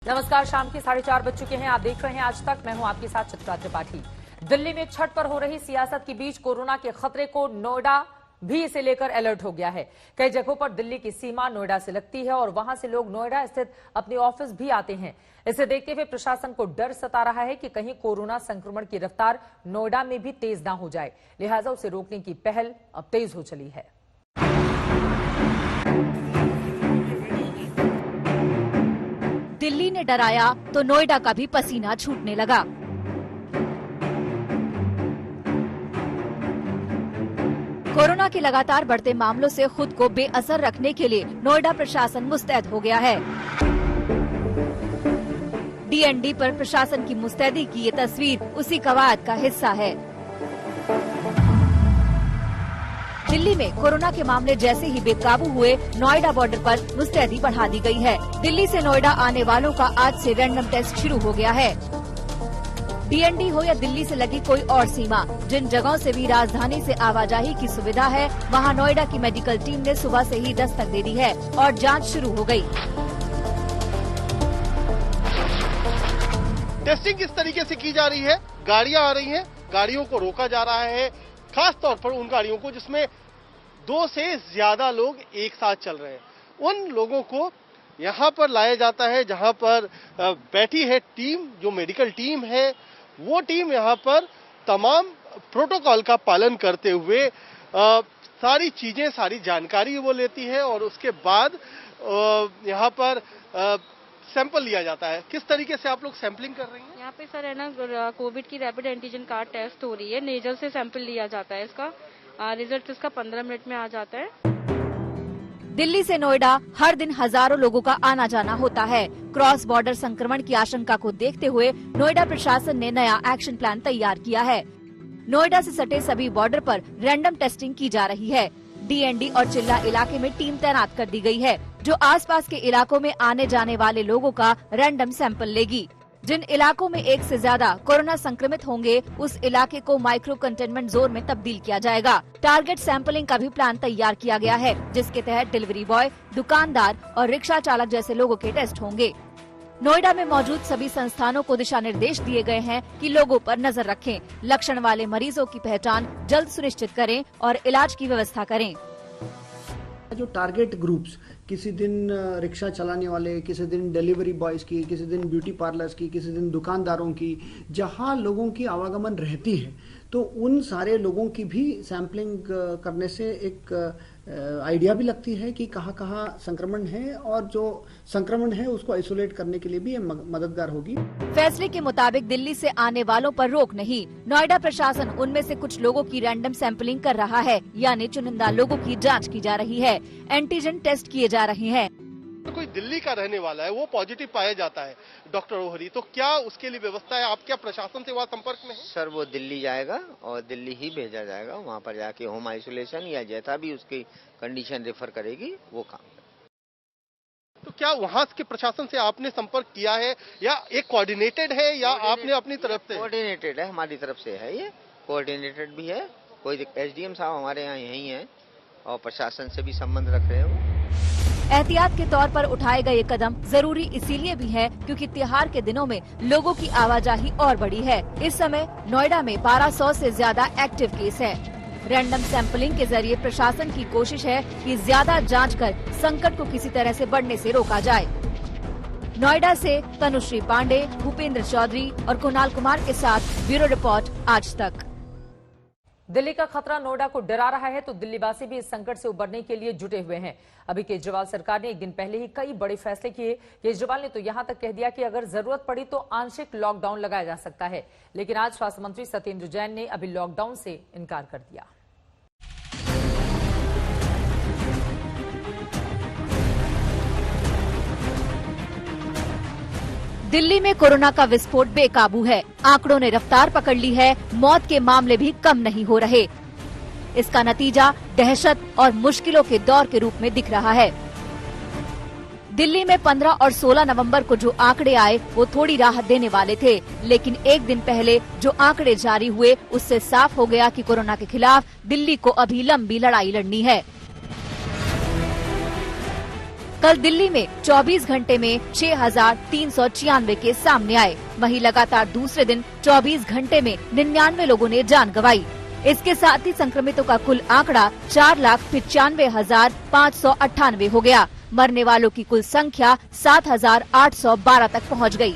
नमस्कार, शाम के 4:30 बज चुके हैं। आप देख रहे हैं आज तक। मैं हूं आपके साथ चित्रा त्रिपाठी। दिल्ली में छठ पर हो रही सियासत के बीच कोरोना के खतरे को नोएडा भी इसे लेकर अलर्ट हो गया है। कई जगहों पर दिल्ली की सीमा नोएडा से लगती है और वहां से लोग नोएडा स्थित अपने ऑफिस भी आते हैं। इसे देखते हुए प्रशासन को डर सता रहा है कि कहीं कोरोना संक्रमण की रफ्तार नोएडा में भी तेज ना हो जाए, लिहाजा उसे रोकने की पहल अब तेज हो चली है। दिल्ली ने डराया तो नोएडा का भी पसीना छूटने लगा। कोरोना के लगातार बढ़ते मामलों से खुद को बेअसर रखने के लिए नोएडा प्रशासन मुस्तैद हो गया है। डीएनडी पर प्रशासन की मुस्तैदी की ये तस्वीर उसी कवायद का हिस्सा है। दिल्ली में कोरोना के मामले जैसे ही बेकाबू हुए, नोएडा बॉर्डर पर मुस्तैदी बढ़ा दी गई है। दिल्ली से नोएडा आने वालों का आज से रैंडम टेस्ट शुरू हो गया है। डीएनडी हो या दिल्ली से लगी कोई और सीमा, जिन जगहों से भी राजधानी से आवाजाही की सुविधा है, वहां नोएडा की मेडिकल टीम ने सुबह से ही दस्तक दे दी है और जांच शुरू हो गई। टेस्टिंग किस तरीके से की जा रही है? गाड़ियां आ रही हैं, गाड़ियों को रोका जा रहा है, खास तौर पर उन गाड़ियों को जिसमें 2 से ज्यादा लोग एक साथ चल रहे हैं। उन लोगों को यहां पर लाया जाता है जहां पर बैठी है टीम, जो मेडिकल टीम है। वो टीम यहां पर तमाम प्रोटोकॉल का पालन करते हुए सारी चीजें, सारी जानकारी वो लेती है और उसके बाद यहां पर सैंपल लिया जाता है। किस तरीके से आप लोग सैंपलिंग कर रही हैं? यहाँ पे सर है ना, कोविड की रैपिड एंटीजन कार्ड टेस्ट हो रही है। नेजल से सैंपल लिया जाता है। इसका रिजल्ट इसका 15 मिनट में आ जाता है। दिल्ली से नोएडा हर दिन हजारों लोगों का आना जाना होता है। क्रॉस बॉर्डर संक्रमण की आशंका को देखते हुए नोएडा प्रशासन ने नया एक्शन प्लान तैयार किया है। नोएडा से सटे सभी बॉर्डर पर रैंडम टेस्टिंग की जा रही है। डीएनडी और चिल्ला इलाके में टीम तैनात कर दी गई है, जो आसपास के इलाकों में आने जाने वाले लोगों का रैंडम सैंपल लेगी। जिन इलाकों में एक से ज्यादा कोरोना संक्रमित होंगे, उस इलाके को माइक्रो कंटेनमेंट जोन में तब्दील किया जाएगा। टारगेट सैंपलिंग का भी प्लान तैयार किया गया है, जिसके तहत डिलीवरी बॉय, दुकानदार और रिक्शा चालक जैसे लोगों के टेस्ट होंगे। नोएडा में मौजूद सभी संस्थानों को दिशा निर्देश दिए गए हैं कि लोगों पर नजर रखें, लक्षण वाले मरीजों की पहचान जल्द सुनिश्चित करें और इलाज की व्यवस्था करें। जो टारगेट ग्रुप्स, किसी दिन रिक्शा चलाने वाले, किसी दिन डिलीवरी बॉयज की, किसी दिन ब्यूटी पार्लर्स की, किसी दिन दुकानदारों की, जहां लोगों की आवागमन रहती है, तो उन सारे लोगों की भी सैंपलिंग करने से एक आइडिया भी लगती है कि कहाँ कहाँ संक्रमण है, और जो संक्रमण है उसको आइसोलेट करने के लिए भी ये मददगार होगी। फैसले के मुताबिक दिल्ली से आने वालों पर रोक नहीं। नोएडा प्रशासन उनमें से कुछ लोगों की रैंडम सैंपलिंग कर रहा है, यानी चुनिंदा लोगों की जांच की जा रही है, एंटीजन टेस्ट किए जा रहे हैं। तो कोई दिल्ली का रहने वाला है, वो पॉजिटिव पाया जाता है डॉक्टर ओहरी, तो क्या उसके लिए व्यवस्था है? आप क्या प्रशासन से वहाँ संपर्क में हैं? सर, वो दिल्ली जाएगा और दिल्ली ही भेजा जाएगा। वहाँ पर जाके होम आइसोलेशन या जैसा भी उसकी कंडीशन रेफर करेगी वो काम। तो क्या वहाँ के प्रशासन से आपने संपर्क किया है, या एक कोऑर्डिनेटेड है, या आपने अपनी तरफ से? कोऑर्डिनेटेड है, हमारी तरफ से है, ये कोऑर्डिनेटेड भी है। कोई एसडीएम साहब हमारे यहाँ यही है और प्रशासन से भी संबंध रख रहे हैं वो। एहतियात के तौर पर उठाए गए ये कदम जरूरी इसीलिए भी है क्योंकि त्योहार के दिनों में लोगों की आवाजाही और बढ़ी है। इस समय नोएडा में 1200 से ज्यादा एक्टिव केस है। रैंडम सैंपलिंग के जरिए प्रशासन की कोशिश है कि ज्यादा जांच कर संकट को किसी तरह से बढ़ने से रोका जाए। नोएडा से तनुश्री पांडे, भूपेंद्र चौधरी और कुणाल कुमार के साथ ब्यूरो रिपोर्ट आज तक। दिल्ली का खतरा नोएडा को डरा रहा है, तो दिल्लीवासी भी इस संकट से उबरने के लिए जुटे हुए हैं। अभी केजरीवाल सरकार ने एक दिन पहले ही कई बड़े फैसले किए। केजरीवाल ने तो यहां तक कह दिया कि अगर जरूरत पड़ी तो आंशिक लॉकडाउन लगाया जा सकता है, लेकिन आज स्वास्थ्य मंत्री सत्येंद्र जैन ने अभी लॉकडाउन से इनकार कर दिया। दिल्ली में कोरोना का विस्फोट बेकाबू है। आंकड़ों ने रफ्तार पकड़ ली है, मौत के मामले भी कम नहीं हो रहे। इसका नतीजा दहशत और मुश्किलों के दौर के रूप में दिख रहा है। दिल्ली में 15 और 16 नवंबर को जो आंकड़े आए वो थोड़ी राहत देने वाले थे, लेकिन एक दिन पहले जो आंकड़े जारी हुए उससे साफ हो गया कि कोरोना के खिलाफ दिल्ली को अभी लंबी लड़ाई लड़नी है। कल दिल्ली में 24 घंटे में 6,396 केस सामने आए। वहीं लगातार दूसरे दिन 24 घंटे में 99 लोगों ने जान गंवाई। इसके साथ ही संक्रमितों का कुल आंकड़ा 4,95,598 हो गया। मरने वालों की कुल संख्या 7,812 तक पहुंच गई।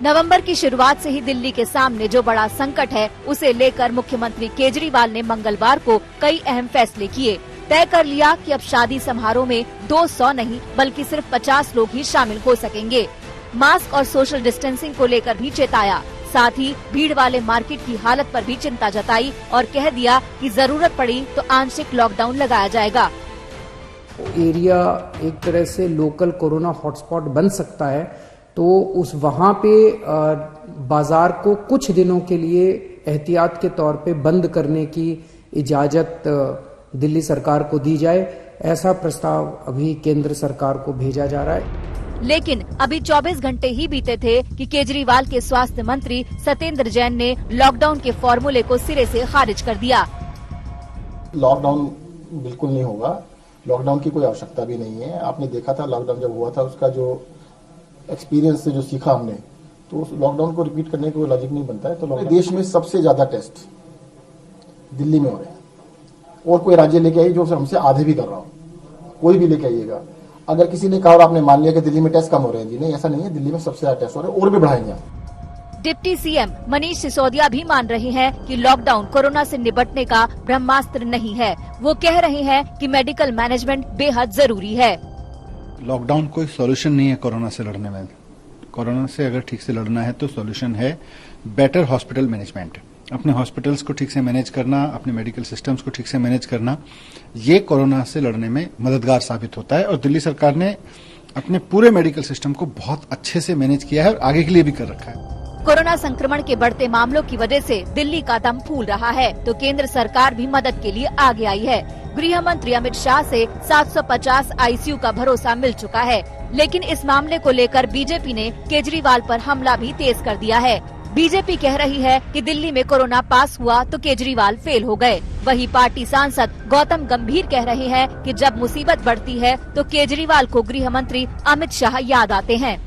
नवंबर की शुरुआत से ही दिल्ली के सामने जो बड़ा संकट है, उसे लेकर मुख्यमंत्री केजरीवाल ने मंगलवार को कई अहम फैसले किए। तय कर लिया कि अब शादी समारोह में 200 नहीं बल्कि सिर्फ 50 लोग ही शामिल हो सकेंगे। मास्क और सोशल डिस्टेंसिंग को लेकर भी चेताया। साथ ही भीड़ वाले मार्केट की हालत पर भी चिंता जताई और कह दिया कि जरूरत पड़ी तो आंशिक लॉकडाउन लगाया जाएगा। एरिया एक तरह से लोकल कोरोना हॉटस्पॉट बन सकता है, तो उस वहां पे बाजार को कुछ दिनों के लिए एहतियात के तौर पे बंद करने की इजाजत दिल्ली सरकार को दी जाए। ऐसा प्रस्ताव अभी केंद्र सरकार को भेजा जा रहा है। लेकिन अभी 24 घंटे ही बीते थे कि केजरीवाल के स्वास्थ्य मंत्री सत्येंद्र जैन ने लॉकडाउन के फॉर्मूले को सिरे से खारिज कर दिया। लॉकडाउन बिल्कुल नहीं होगा, लॉकडाउन की कोई आवश्यकता भी नहीं है। आपने देखा था लॉकडाउन जब हुआ था, उसका जो एक्सपीरियंस से जो सीखा हमने, तो उस लॉकडाउन को रिपीट करने का कोई लॉजिक नहीं बनता है। तो देश में सबसे ज्यादा टेस्ट दिल्ली में हो रहे हैं, और कोई राज्य लेके आई जो हमसे आधे भी कर रहा हो, कोई भी लेके आइएगा। अगर किसी ने कहा और आपने मान लिया कि दिल्ली में टेस्ट कम हो रहे हैं, जी नहीं, ऐसा नहीं है। दिल्ली में सबसे ज्यादा टेस्ट हो रहे हैं और भी बढ़ाएंगे। डिप्टी सीएम मनीष सिसोदिया भी मान रहे हैं कि लॉकडाउन कोरोना से निपटने का ब्रह्मास्त्र नहीं है। वो कह रहे हैं कि मेडिकल मैनेजमेंट बेहद जरूरी है। लॉकडाउन कोई सॉल्यूशन नहीं है कोरोना से लड़ने में। कोरोना से अगर ठीक से लड़ना है तो सॉल्यूशन है बेटर हॉस्पिटल मैनेजमेंट। अपने हॉस्पिटल्स को ठीक से मैनेज करना, अपने मेडिकल सिस्टम्स को ठीक से मैनेज करना, ये कोरोना से लड़ने में मददगार साबित होता है। और दिल्ली सरकार ने अपने पूरे मेडिकल सिस्टम को बहुत अच्छे से मैनेज किया है और आगे के लिए भी कर रखा है। कोरोना संक्रमण के बढ़ते मामलों की वजह से दिल्ली का दम फूल रहा है, तो केंद्र सरकार भी मदद के लिए आगे आई है। गृह मंत्री अमित शाह से 750 आईसीयू का भरोसा मिल चुका है, लेकिन इस मामले को लेकर बीजेपी ने केजरीवाल पर हमला भी तेज कर दिया है। बीजेपी कह रही है कि दिल्ली में कोरोना पास हुआ तो केजरीवाल फेल हो गए। वहीं पार्टी सांसद गौतम गंभीर कह रहे हैं कि जब मुसीबत बढ़ती है तो केजरीवाल को गृह मंत्री अमित शाह याद आते हैं।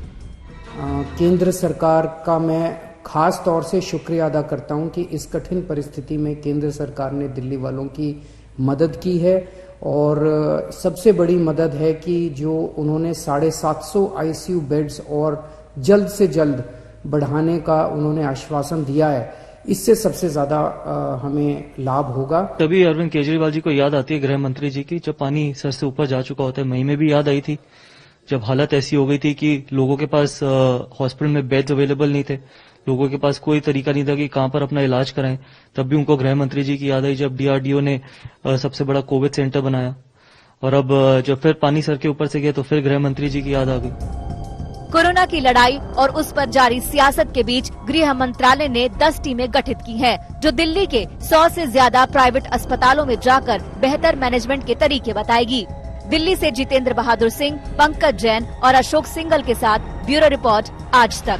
केंद्र सरकार का मैं खास तौर से शुक्रिया अदा करता हूं कि इस कठिन परिस्थिति में केंद्र सरकार ने दिल्ली वालों की मदद की है। और सबसे बड़ी मदद है कि जो उन्होंने 750 आईसीयू बेड्स और जल्द से जल्द बढ़ाने का उन्होंने आश्वासन दिया है, इससे सबसे ज्यादा हमें लाभ होगा। तभी अरविंद केजरीवाल जी को याद आती है गृह मंत्री जी की, जब पानी सर से ऊपर जा चुका होता है। मई में भी याद आई थी, जब हालत ऐसी हो गई थी कि लोगों के पास हॉस्पिटल में बेड्स अवेलेबल नहीं थे, लोगों के पास कोई तरीका नहीं था कि कहां पर अपना इलाज कराएं। तब भी उनको गृह मंत्री जी की याद आई जब डीआरडीओ ने सबसे बड़ा कोविड सेंटर बनाया। और अब जब फिर पानी सर के ऊपर से गया तो फिर गृह मंत्री जी की याद आ गई। कोरोना की लड़ाई और उस पर जारी सियासत के बीच गृह मंत्रालय ने 10 टीमें गठित की हैं, जो दिल्ली के 100 से ज्यादा प्राइवेट अस्पतालों में जाकर बेहतर मैनेजमेंट के तरीके बताएगी। दिल्ली से जितेंद्र बहादुर सिंह, पंकज जैन और अशोक सिंघल के साथ ब्यूरो रिपोर्ट आज तक।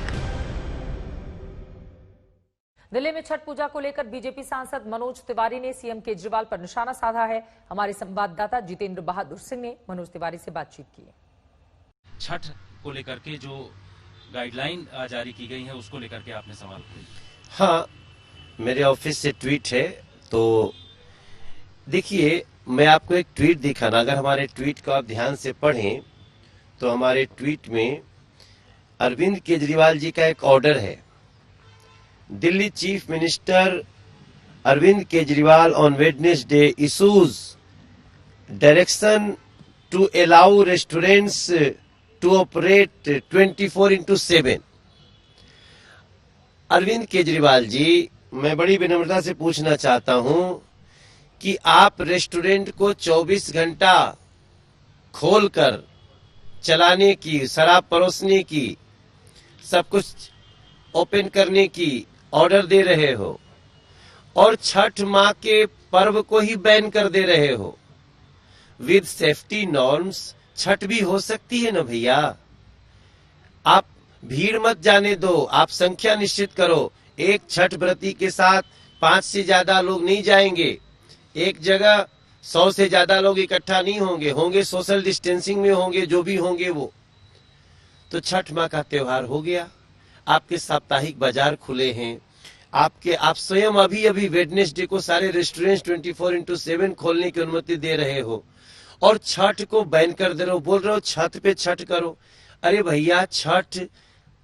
दिल्ली में छठ पूजा को लेकर बीजेपी सांसद मनोज तिवारी ने सीएम केजरीवाल पर निशाना साधा है। हमारे संवाददाता जितेंद्र बहादुर सिंह ने मनोज तिवारी से बातचीत की। छठ को लेकर के जो गाइडलाइन जारी की गई है उसको लेकर के आपने सवाल किया। हाँ, मेरे ऑफिस से ट्वीट है, तो देखिए मैं आपको एक ट्वीट दिखाना, अगर हमारे ट्वीट को आप ध्यान से पढ़ें तो हमारे ट्वीट में अरविंद केजरीवाल जी का एक ऑर्डर है। Delhi chief minister Arvind Kejriwal on Wednesday issues direction to allow restaurants to operate 24/7। Arvind Kejriwal ji, मैं बड़ी विनम्रता से पूछना चाहता हूं कि आप रेस्टोरेंट को 24 घंटा खोलकर चलाने की, शराब परोसने की, सब कुछ ओपन करने की ऑर्डर दे रहे हो और छठ माह के पर्व को ही बैन कर दे रहे हो। विद सेफ्टी नॉर्म्स छठ भी हो सकती है ना भैया। आप भीड़ मत जाने दो, आप संख्या निश्चित करो। एक छठ व्रती के साथ 5 से ज्यादा लोग नहीं जाएंगे। एक जगह 100 से ज्यादा लोग इकट्ठा नहीं होंगे, होंगे सोशल डिस्टेंसिंग में होंगे, जो भी होंगे वो। तो छठ माँ का त्योहार हो गया, आपके साप्ताहिक बाजार खुले हैं, आप स्वयं अभी वेडनेसडे को सारे रेस्टोरेंट 24/7 खोलने की अनुमति दे रहे हो और छठ को बैन कर दे रहे हो, बोल रहे हो छत पे छठ करो। अरे भैया, छठ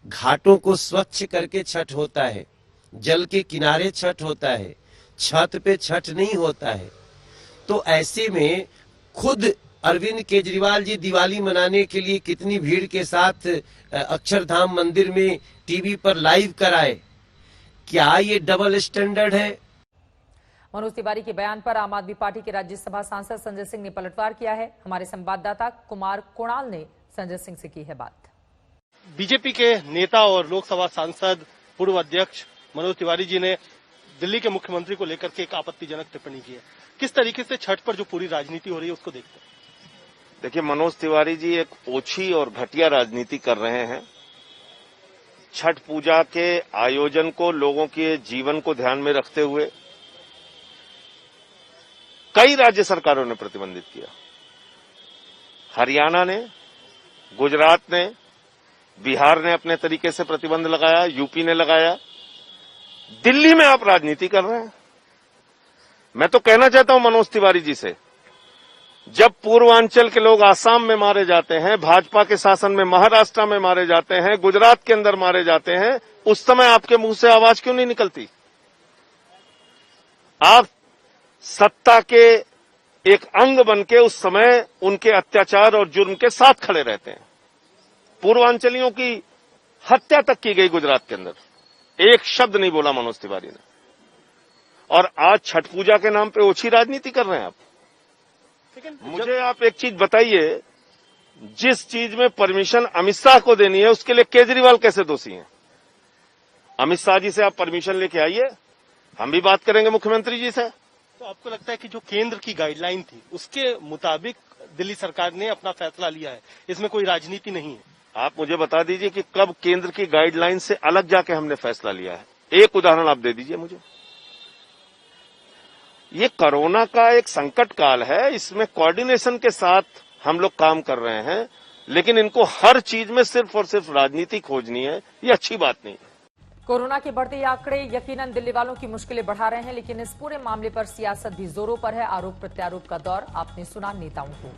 घाटों को स्वच्छ करके छठ होता है, जल के किनारे छठ होता है, छत पे छठ नहीं होता है। तो ऐसे में खुद अरविंद केजरीवाल जी दिवाली मनाने के लिए कितनी भीड़ के साथ अक्षरधाम मंदिर में टीवी पर लाइव कराए। क्या ये डबल स्टैंडर्ड है? मनोज तिवारी के बयान पर आम आदमी पार्टी के राज्यसभा सांसद संजय सिंह ने पलटवार किया है। हमारे संवाददाता कुमार कुणाल ने संजय सिंह से की है बात। बीजेपी के नेता और लोकसभा सांसद पूर्व अध्यक्ष मनोज तिवारी जी ने दिल्ली के मुख्यमंत्री को लेकर के एक आपत्तिजनक टिप्पणी की है। किस तरीके से छठ पर जो पूरी राजनीति हो रही है उसको देखते हैं। देखिए, मनोज तिवारी जी एक ओछी और घटिया राजनीति कर रहे हैं। छठ पूजा के आयोजन को लोगों के जीवन को ध्यान में रखते हुए कई राज्य सरकारों ने प्रतिबंधित किया। हरियाणा ने, गुजरात ने, बिहार ने अपने तरीके से प्रतिबंध लगाया, यूपी ने लगाया। दिल्ली में आप राजनीति कर रहे हैं। मैं तो कहना चाहता हूं मनोज तिवारी जी से, जब पूर्वांचल के लोग आसाम में मारे जाते हैं, भाजपा के शासन में महाराष्ट्र में मारे जाते हैं, गुजरात के अंदर मारे जाते हैं, उस समय आपके मुंह से आवाज क्यों नहीं निकलती? आप सत्ता के एक अंग बनके उस समय उनके अत्याचार और जुर्म के साथ खड़े रहते हैं। पूर्वांचलियों की हत्या तक की गई गुजरात के अंदर, एक शब्द नहीं बोला मनोज तिवारी ने। और आज छठ पूजा के नाम पे ओछी राजनीति कर रहे हैं आप। मुझे आप एक चीज बताइए, जिस चीज में परमिशन अमित शाह को देनी है उसके लिए केजरीवाल कैसे दोषी हैं? अमित शाह जी से आप परमिशन लेके आइए, हम भी बात करेंगे मुख्यमंत्री जी से। तो आपको लगता है कि जो केंद्र की गाइडलाइन थी उसके मुताबिक दिल्ली सरकार ने अपना फैसला लिया है, इसमें कोई राजनीति नहीं है? आप मुझे बता दीजिए कि कब केंद्र की गाइडलाइन से अलग जाके हमने फैसला लिया है। एक उदाहरण आप दे दीजिए मुझे। ये कोरोना का एक संकट काल है, इसमें कोऑर्डिनेशन के साथ हम लोग काम कर रहे हैं, लेकिन इनको हर चीज में सिर्फ और सिर्फ राजनीति खोजनी है, ये अच्छी बात नहीं है। कोरोना के बढ़ते आंकड़े यकीनन दिल्ली वालों की मुश्किलें बढ़ा रहे हैं, लेकिन इस पूरे मामले पर सियासत भी जोरों पर है। आरोप प्रत्यारोप का दौर आपने सुना नेताओं को।